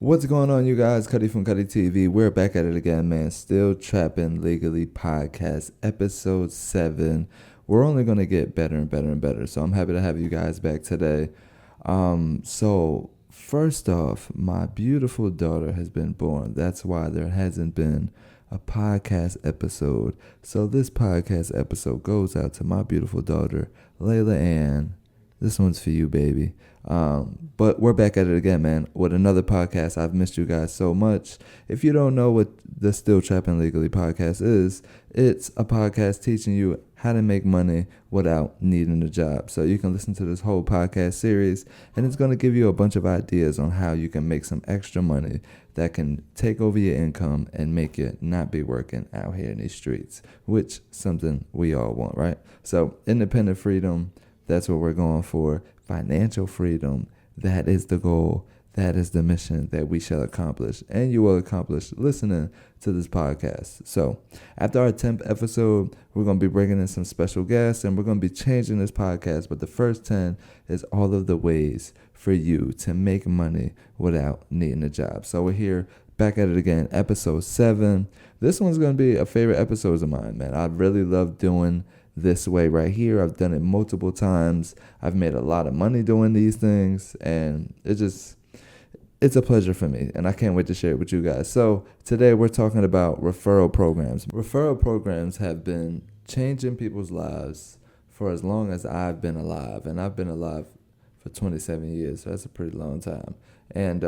What's going on, you guys? Cutty from Cutty TV. We're back at it again, man. Still Trappin Legally Podcast, episode 7. We're only going to get better and better and better. So I'm happy to have you guys back today. So first off, my beautiful daughter has been born. That's why there hasn't been a podcast episode. So this podcast episode goes out to my beautiful daughter, Layla Ann. This one's for you, baby. But we're back at it again, man, with another podcast. I've missed you guys so much. If you don't know what the Still Trappin Legally Podcast is, it's a podcast teaching you how to make money without needing a job. So you can listen to this whole podcast series, and it's going to give you a bunch of ideas on how you can make some extra money that can take over your income and make you not be working out here in these streets, which something we all want, right? So independent freedom, that's what we're going for. Financial freedom, that is the goal. That is the mission that we shall accomplish. And you will accomplish listening to this podcast. So after our 10th episode, we're going to be bringing in some special guests and we're going to be changing this podcast. But the first 10 is all of the ways for you to make money without needing a job. So we're here back at it again, episode 7. This one's going to be a favorite episode of mine, man. I really love doing this way right here. I've done it multiple times. I've made a lot of money doing these things, and it's a pleasure for me, and I can't wait to share it with you guys. So today we're talking about referral programs. Referral programs have been changing people's lives for as long as I've been alive, and I've been alive for 27 years, so that's a pretty long time. And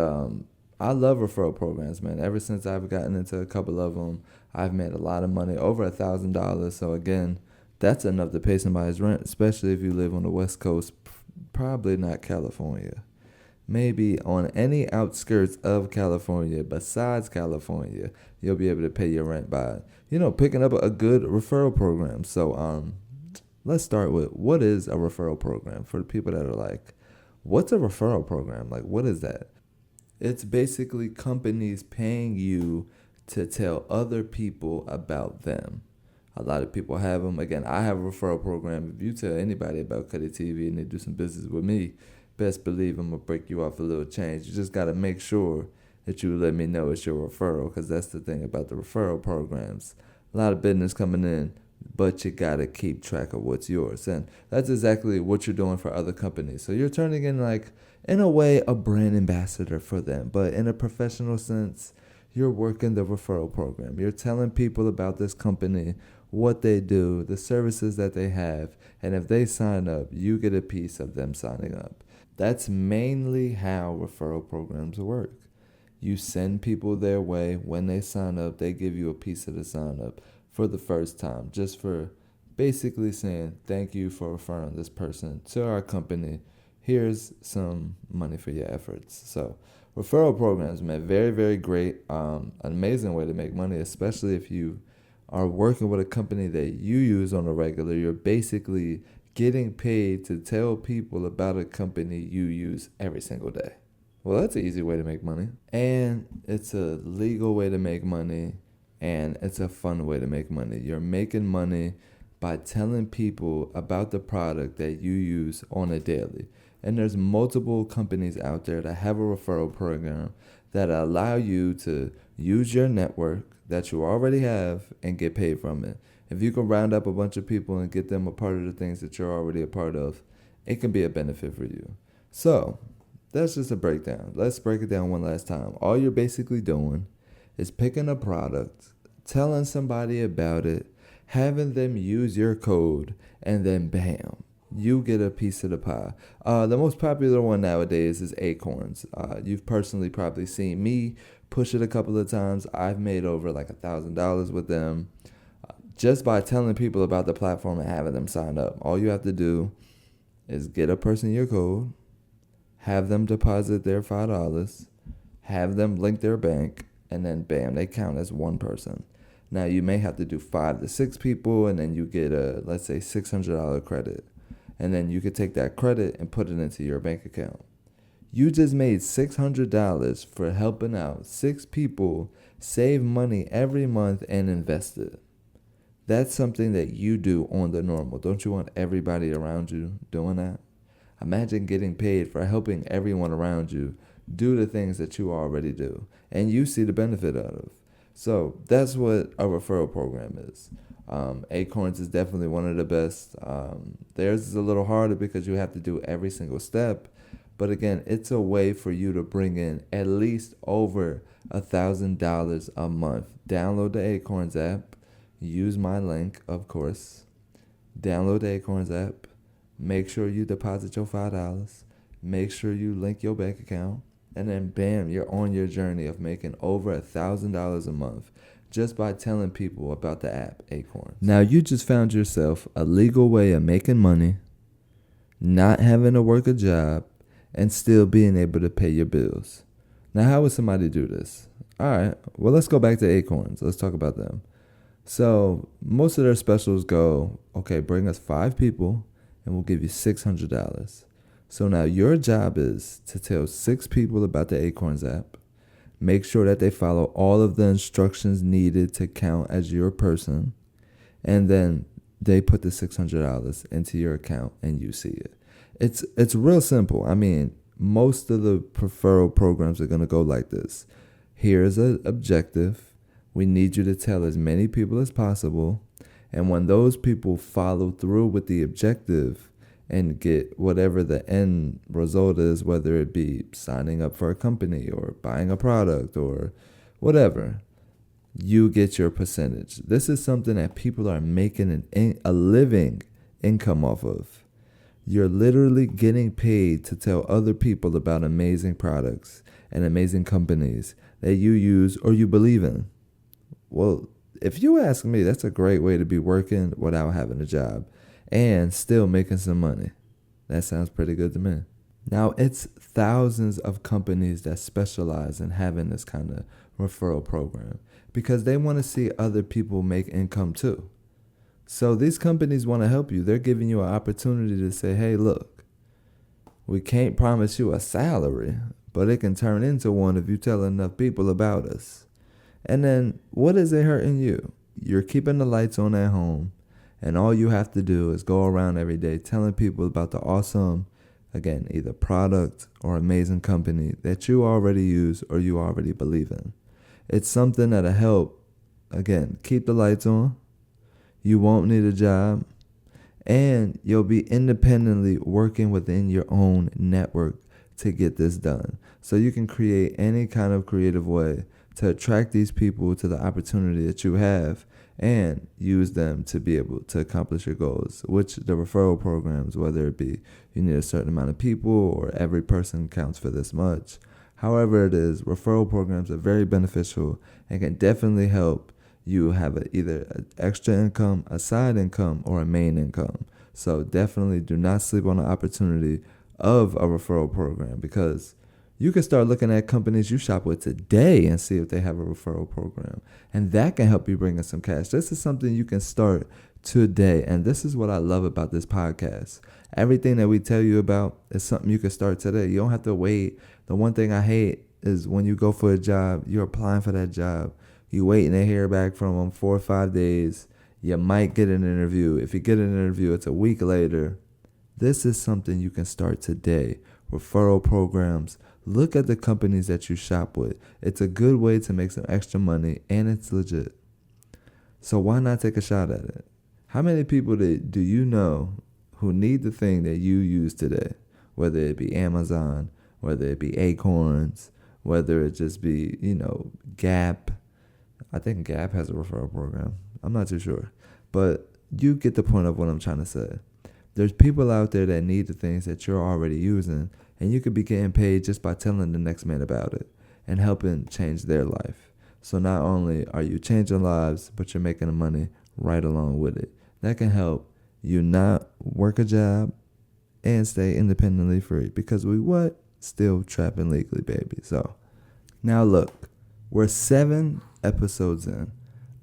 I love referral programs, man. Ever since I've gotten into a couple of them, I've made a lot of money, over $1,000. So again, that's enough to pay somebody's rent, especially if you live on the West Coast, probably not California. Maybe on any outskirts of California besides California, you'll be able to pay your rent by, picking up a good referral program. So let's start with, what is a referral program? For the people that are like, what's a referral program? Like, what is that? It's basically companies paying you to tell other people about them. A lot of people have them. Again, I have a referral program. If you tell anybody about Cutty TV and they do some business with me, best believe I'm going to break you off a little change. You just got to make sure that you let me know it's your referral, because that's the thing about the referral programs. A lot of business coming in, but you got to keep track of what's yours. And that's exactly what you're doing for other companies. So you're turning in a way, a brand ambassador for them. But in a professional sense, you're working the referral program. You're telling people about this company, what they do, the services that they have, and if they sign up, you get a piece of them signing up. That's mainly how referral programs work. You send people their way. When they sign up, they give you a piece of the sign up for the first time, just for basically saying, thank you for referring this person to our company. Here's some money for your efforts. So referral programs, man, very, very great. An amazing way to make money, especially if you are working with a company that you use on a regular. You're basically getting paid to tell people about a company you use every single day. Well, that's an easy way to make money. And it's a legal way to make money. And it's a fun way to make money. You're making money by telling people about the product that you use on a daily. And there's multiple companies out there that have a referral program that allow you to use your network that you already have and get paid from it. If you can round up a bunch of people and get them a part of the things that you're already a part of, it can be a benefit for you. So that's just a breakdown. Let's break it down one last time. All you're basically doing is picking a product, telling somebody about it, having them use your code, and then bam, you get a piece of the pie. The most popular one nowadays is Acorns. You've personally probably seen me push it a couple of times. I've made over like $1,000 with them just by telling people about the platform and having them sign up. All you have to do is get a person your code, have them deposit their $5, have them link their bank, and then bam, they count as one person. Now you may have to do 5 to 6 people, and then you get a, let's say, $600 credit. And then you could take that credit and put it into your bank account. You just made $600 for helping out 6 people save money every month and invest it. That's something that you do on the normal. Don't you want everybody around you doing that? Imagine getting paid for helping everyone around you do the things that you already do and you see the benefit of. So that's what a referral program is. Acorns is definitely one of the best. Theirs is a little harder because you have to do every single step. But again, it's a way for you to bring in at least over $1,000 a month. Download the Acorns app. Use my link, of course. Download the Acorns app. Make sure you deposit your $5. Make sure you link your bank account. And then bam, you're on your journey of making over $1,000 a month just by telling people about the app Acorns. Now you just found yourself a legal way of making money, not having to work a job, and still being able to pay your bills. Now how would somebody do this? All right, well, let's go back to Acorns. Let's talk about them. So most of their specials go, okay, bring us 5 people and we'll give you $600. So now your job is to tell 6 people about the Acorns app. Make sure that they follow all of the instructions needed to count as your person. And then they put the $600 into your account and you see it. It's real simple. I mean, most of the referral programs are going to go like this. Here's an objective. We need you to tell as many people as possible. And when those people follow through with the objective and get whatever the end result is, whether it be signing up for a company or buying a product or whatever, you get your percentage. This is something that people are making a living income off of. You're literally getting paid to tell other people about amazing products and amazing companies that you use or you believe in. Well, if you ask me, that's a great way to be working without having a job and still making some money. That sounds pretty good to me. Now, it's thousands of companies that specialize in having this kind of referral program because they want to see other people make income too. So these companies want to help you. They're giving you an opportunity to say, hey, look, we can't promise you a salary, but it can turn into one if you tell enough people about us. And then what is it hurting you? You're keeping the lights on at home. And all you have to do is go around every day telling people about the awesome, again, either product or amazing company that you already use or you already believe in. It's something that'll help, again, keep the lights on. You won't need a job. And you'll be independently working within your own network to get this done. So you can create any kind of creative way to attract these people to the opportunity that you have and use them to be able to accomplish your goals, which the referral programs, whether it be you need a certain amount of people or every person counts for this much. However it is, referral programs are very beneficial and can definitely help you have either an extra income, a side income, or a main income. So definitely do not sleep on the opportunity of a referral program because you can start looking at companies you shop with today and see if they have a referral program. And that can help you bring in some cash. This is something you can start today. And this is what I love about this podcast. Everything that we tell you about is something you can start today. You don't have to wait. The one thing I hate is when you go for a job, you're applying for that job. You waiting to hear back from them 4 or 5 days. You might get an interview. If you get an interview, it's a week later. This is something you can start today. Referral programs. Look at the companies that you shop with. It's a good way to make some extra money, and it's legit. So why not take a shot at it? How many people do you know who need the thing that you use today? Whether it be Amazon, whether it be Acorns, whether it just be, Gap. I think Gap has a referral program. I'm not too sure. But you get the point of what I'm trying to say. There's people out there that need the things that you're already using, and you could be getting paid just by telling the next man about it and helping change their life. So not only are you changing lives, but you're making the money right along with it. That can help you not work a job and stay independently free because we what? Still trapping legally, baby. So now look, we're 7 episodes in.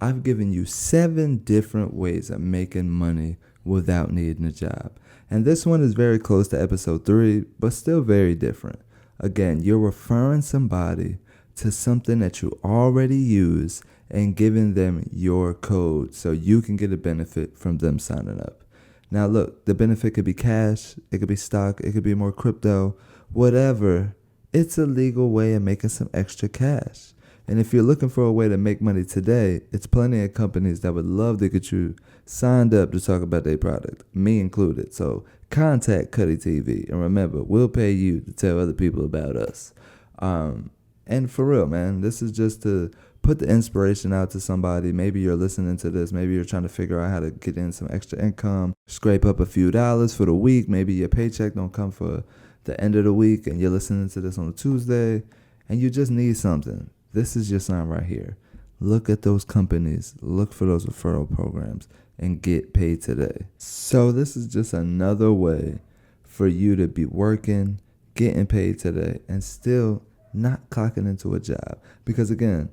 I've given you 7 different ways of making money without needing a job. And this one is very close to episode 3, but still very different. Again, you're referring somebody to something that you already use and giving them your code so you can get a benefit from them signing up. Now look, the benefit could be cash, it could be stock, it could be more crypto, whatever It's a legal way of making some extra cash. And if you're looking for a way to make money today, it's plenty of companies that would love to get you signed up to talk about their product, me included. So contact Cutty TV. And remember, we'll pay you to tell other people about us. And for real, man, this is just to put the inspiration out to somebody. Maybe you're listening to this. Maybe you're trying to figure out how to get in some extra income, scrape up a few dollars for the week. Maybe your paycheck don't come for the end of the week and you're listening to this on a Tuesday and you just need something. This is your sign right here. Look at those companies, look for those referral programs and get paid today. So this is just another way for you to be working, getting paid today and still not clocking into a job. Because again,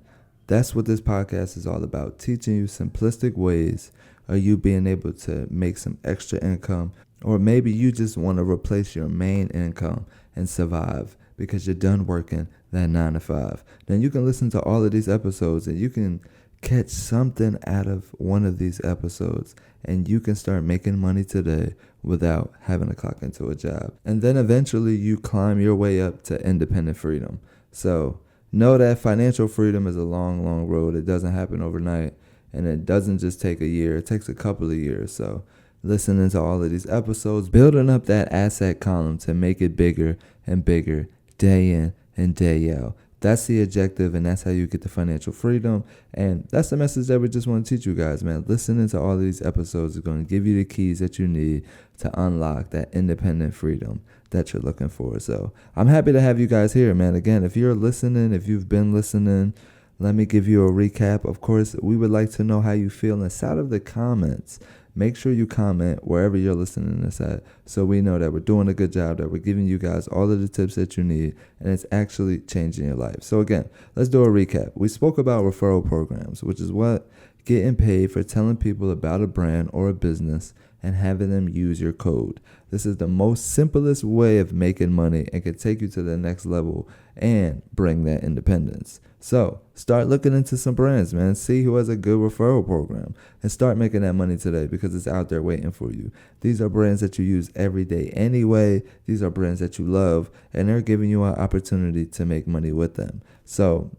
that's what this podcast is all about, teaching you simplistic ways of you being able to make some extra income. Or maybe you just want to replace your main income and survive because you're done working that 9 to 5. Then you can listen to all of these episodes and you can catch something out of one of these episodes and you can start making money today without having to clock into a job. And then eventually you climb your way up to independent freedom. So know that financial freedom is a long, long road. It doesn't happen overnight and it doesn't just take a year. It takes a couple of years. So listening to all of these episodes, building up that asset column to make it bigger and bigger day in and day out. That's the objective, and that's how you get the financial freedom. And that's the message that we just want to teach you guys, man. Listening to all of these episodes is going to give you the keys that you need to unlock that independent freedom that you're looking for. So I'm happy to have you guys here, man. Again, if you're listening, if you've been listening, let me give you a recap. Of course, we would like to know how you feel inside of the comments. Make sure you comment wherever you're listening to this at so we know that we're doing a good job, that we're giving you guys all of the tips that you need, and it's actually changing your life. So again, let's do a recap. We spoke about referral programs, which is what? Getting paid for telling people about a brand or a business and having them use your code. This is the most simplest way of making money and can take you to the next level and bring that independence. So start looking into some brands, man. See who has a good referral program and start making that money today because it's out there waiting for you. These are brands that you use every day anyway. These are brands that you love and they're giving you an opportunity to make money with them. So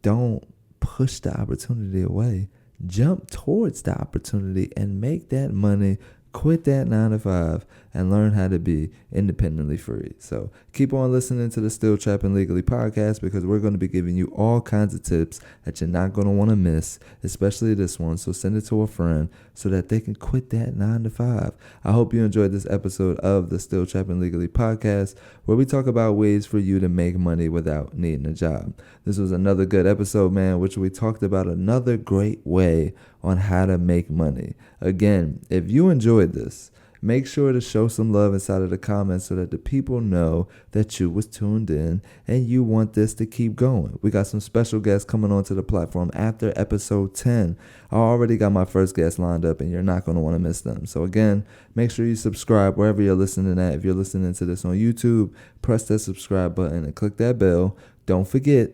don't push the opportunity away. Jump towards the opportunity and make that money. Quit that 9 to 5 and learn how to be independently free. So keep on listening to the Still Trappin Legally podcast because we're going to be giving you all kinds of tips that you're not going to want to miss, especially this one. So send it to a friend so that they can quit that 9 to 5. I hope you enjoyed this episode of the Still Trappin Legally podcast where we talk about ways for you to make money without needing a job. This was another good episode, man, which we talked about another great way on how to make money. Again, if you enjoyed this, make sure to show some love inside of the comments so that the people know that you was tuned in and you want this to keep going. We got some special guests coming onto the platform after episode 10. I already got my first guest lined up and you're not going to want to miss them. So again, make sure you subscribe wherever you're listening at. If you're listening to this on YouTube, press that subscribe button and click that bell. Don't forget,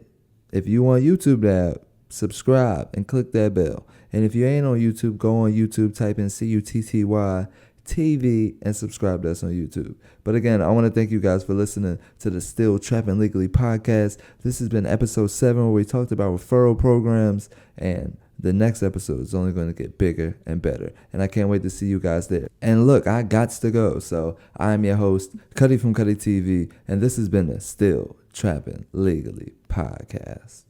if you want YouTube to have, subscribe and click that bell. And if you ain't on YouTube, go on YouTube, type in CUTTY TV and subscribe to us on YouTube. But again, I want to thank you guys for listening to the Still Trappin Legally podcast. This has been episode 7 where we talked about referral programs, and the next episode is only going to get bigger and better. And I can't wait to see you guys there. And look, I gots to go. So I'm your host, Cutty from Cutty TV, and this has been the Still Trappin Legally podcast.